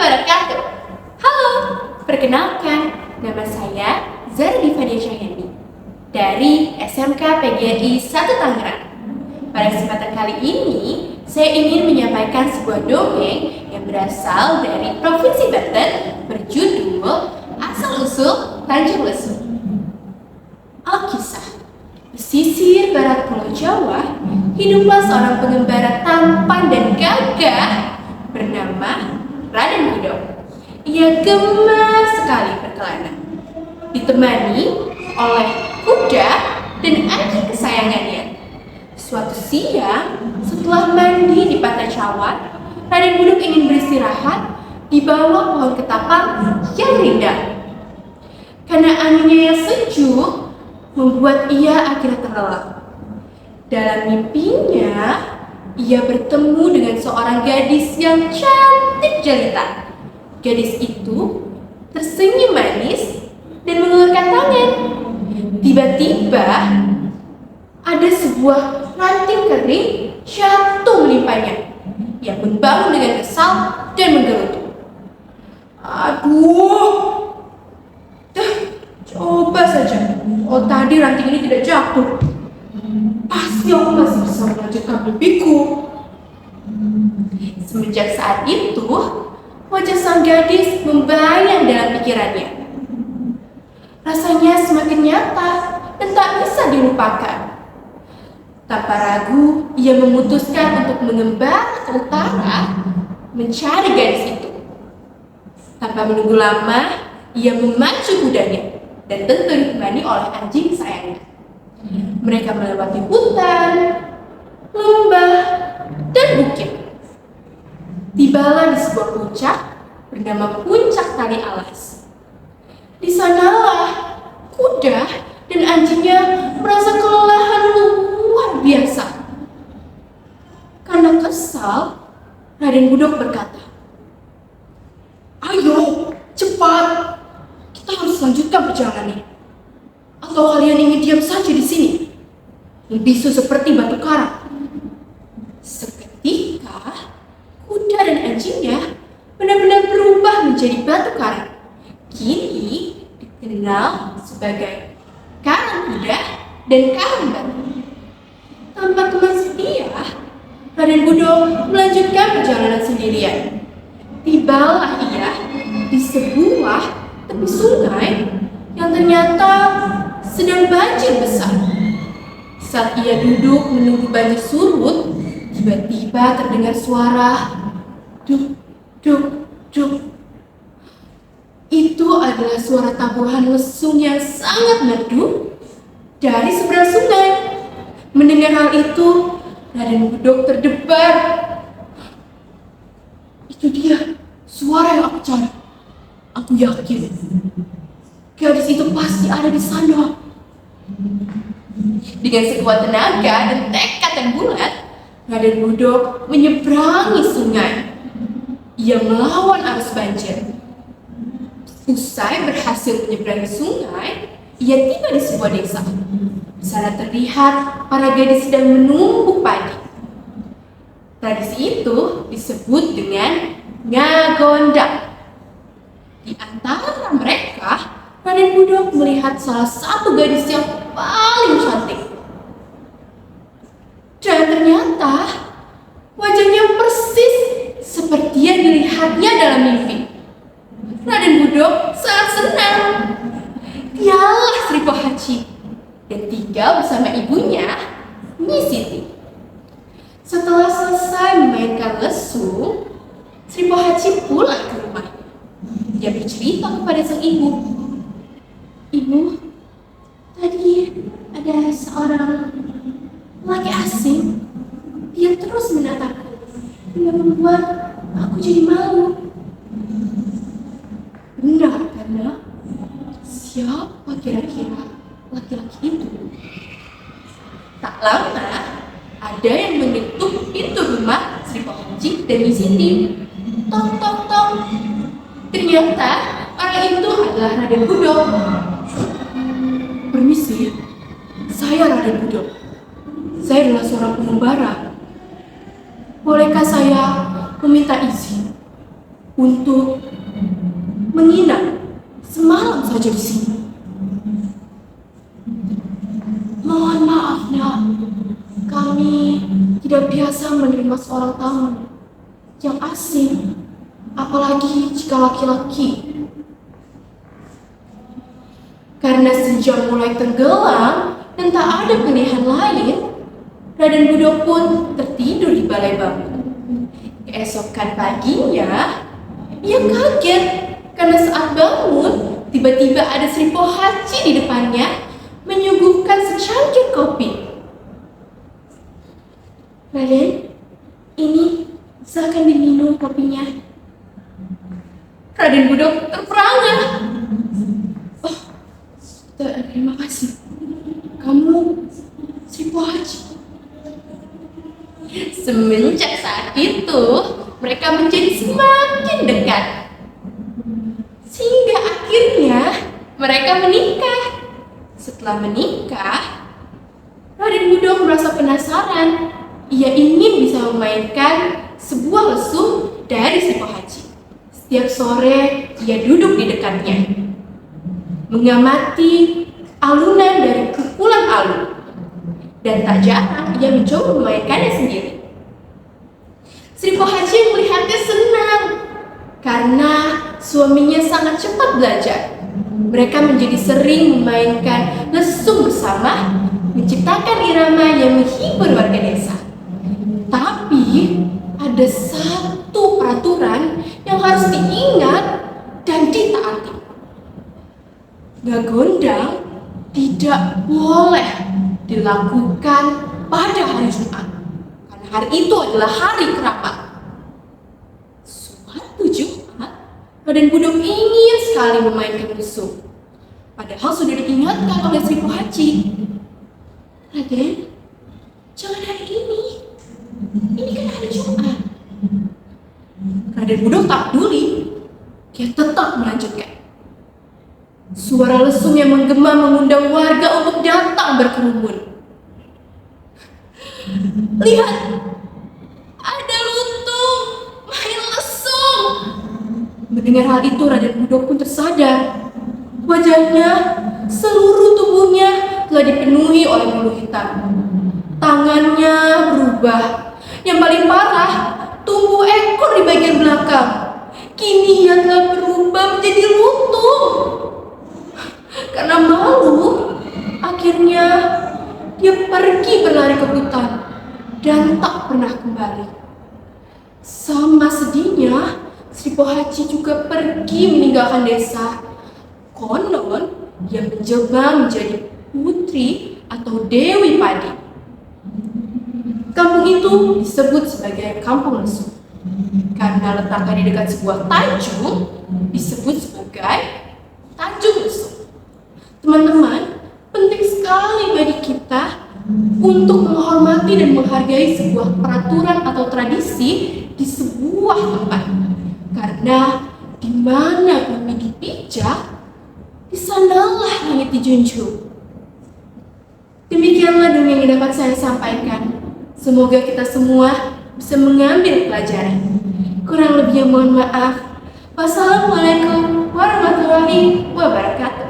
wabarakatuh. Halo, perkenalkan, nama saya Zara Divania Cahyani dari SMK PGRI 1 Tangerang. Pada kesempatan kali ini, saya ingin menyampaikan sebuah dongeng yang berasal dari Provinsi Banten berjudul Asal-usul Tanjung Lesung. Alkisah. Pesisir barat Pulau Jawa, hiduplah seorang pengembara tampan dan gagah bernama Raden Budok. Ia gemar sekali berkelana, ditemani oleh kuda dan anjing kesayangannya. Suatu siang, setelah mandi di pantai Cawan, Raden Budok ingin beristirahat di bawah pohon ketapang yang rindang. Karena anginnya yang sejuk, membuat ia akhirnya terlelap. Dalam mimpinya, ia bertemu dengan seorang gadis yang cantik jelita. Gadis itu tersenyum manis dan mengulurkan tangan. Tiba-tiba, ada sebuah ranting kering jatuh menimpanya. Ia pun bangun dengan kesal dan menggerutu. Aduh, coba saja. Oh, tadi ranting ini tidak jatuh. Pasti aku masih bisa melanjutkan mimpiku. Semenjak saat itu, wajah sang gadis membayang dalam pikirannya. Rasanya semakin nyata dan tak bisa dilupakan. Tanpa ragu, ia memutuskan untuk mengembara ke utara mencari gadis itu. Tanpa menunggu lama, ia memacu kudanya dan tentu ditemani oleh anjing sayangnya. Mereka melewati hutan, lembah, dan bukit. Tibalah di sebuah puncak bernama Puncak Tali Alas. Di sanalah kuda dan anjingnya merasa kelelahan luar biasa. Karena kesal, Raden Budok berkata, "Ayo, cepat! Kita harus lanjutkan perjalanan. Atau kalian ingin diam saja di sini, membisu seperti batu karang?" Seketika, kuda dan anjingnya benar-benar berubah menjadi batu karang. Kini dikenal sebagai karang kuda dan karang batu. Tanpa teman setia, Raden Budok melanjutkan perjalanan sendirian. Tibalah ia di sebuah tepi sungai yang ternyata sedang banjir besar. Saat ia duduk menunggu banjir surut, tiba-tiba terdengar suara duk, duk, duk. Itu adalah suara tabuhan lesung yang sangat merdu dari seberang sungai. Mendengar hal itu, Raden Budok terdebar. Itu dia, suara yang aku cari. Aku yakin gadis itu pasti ada di sana. Dengan sekuat tenaga dan tekad yang bulat, Raden Budok menyeberangi sungai. Ia melawan arus banjir. Usai berhasil menyeberangi sungai, ia tiba di sebuah desa. Di sana terlihat para gadis sedang menumbuk padi. Tradisi itu disebut dengan ngagondang. Di antara mereka, Raden Budok melihat salah satu gadis yang paling cantik. Dan ternyata wajahnya persis seperti yang dilihatnya dalam mimpi. Raden Budok sangat senang. Dialah Sri Pohaci dan tinggal bersama ibunya, Nyi Siti. Setelah selesai memainkan lesung, Sri Pohaci pulang ke rumah. Dia bercerita kepada sang ibu. "Ibu, tadi ada seorang laki asing. Dia terus menatapku hingga membuat aku jadi malu." "Benar, karena siapa kira-kira laki-laki itu?" Tak lama, ada yang mengetuk pintu rumah Sri Pohaci dan Nyi Siti. Tong, tong, tong. Ternyata orang itu adalah Raden Budok. "Permisi, saya Raden Budok. Saya adalah seorang pengembara. Bolehkah saya meminta izin untuk menginap semalam saja di sini. Mohon maaf, Nak. Kami tidak biasa menerima seorang tamu yang asing, apalagi jika laki-laki. Karena sejak mulai tenggelam dan tak ada pilihan lain, Raden Budo pun tertidur di balai bambu. Keesokan paginya, ia kaget karena saat bangun, tiba-tiba ada Sri Pohaci di depannya menyuguhkan secangkir kopi. Raden, ini silakan diminum kopinya. Raden Budo terperangah. Oh, terima kasih. Kamu Sri Pohaci. Semenjak saat itu, mereka menjadi semakin dekat. Sehingga akhirnya mereka menikah. Setelah menikah, Raden Budo merasa penasaran. Ia ingin bisa memainkan sebuah lesung dari Sri Pohaci. Setiap sore, ia duduk di dekatnya, mengamati alunan dari pukulan alun. Dan tak jarang ia mencoba memainkannya sendiri. Sri Pohaci melihatnya senang karena suaminya sangat cepat belajar. Mereka menjadi sering memainkan lesung bersama, menciptakan irama yang menghibur warga desa. Tapi ada satu peraturan yang harus diingat dan ditaati. Ngagondang tidak boleh dilakukan pada hari Jumat, karena hari itu adalah hari keramat. Suatu Jumat, Raden Budo ingin sekali memainkan lesung. Padahal sudah diingatkan oleh Sri Pohaci. Raden, jangan hari ini. Ini kan hari Jumat. Raden Budo tak peduli. Dia tetap melanjutkan. Suara lesung yang menggema mengundang warga untuk datang berkerumun. Lihat, ada lutung main lesung. Mendengar hal itu, Raden Budo pun tersadar. Wajahnya, seluruh tubuhnya telah dipenuhi oleh bulu hitam. Tangannya berubah. Yang paling parah, tumbuh ekor di bagian belakang. Kini ia telah berubah menjadi lutung. Karena malu, akhirnya dia pergi berlari ke hutan dan tak pernah kembali. Sama sedihnya, Sri Pohaci juga pergi meninggalkan desa. Konon, dia menjelma menjadi putri atau Dewi Padi. Kampung itu disebut sebagai Kampung Lesung. Karena letaknya di dekat sebuah tanjung, disebut sebagai Tanjung Lesung. Teman-teman, penting sekali bagi kita untuk menghormati dan menghargai sebuah peraturan atau tradisi di sebuah tempat. Karena di mana bumi dipijak, di sanalah langit dijunjung. Demikianlah dongeng yang dapat saya sampaikan. Semoga kita semua bisa mengambil pelajaran. Kurang lebihnya mohon maaf. Wassalamualaikum warahmatullahi wabarakatuh.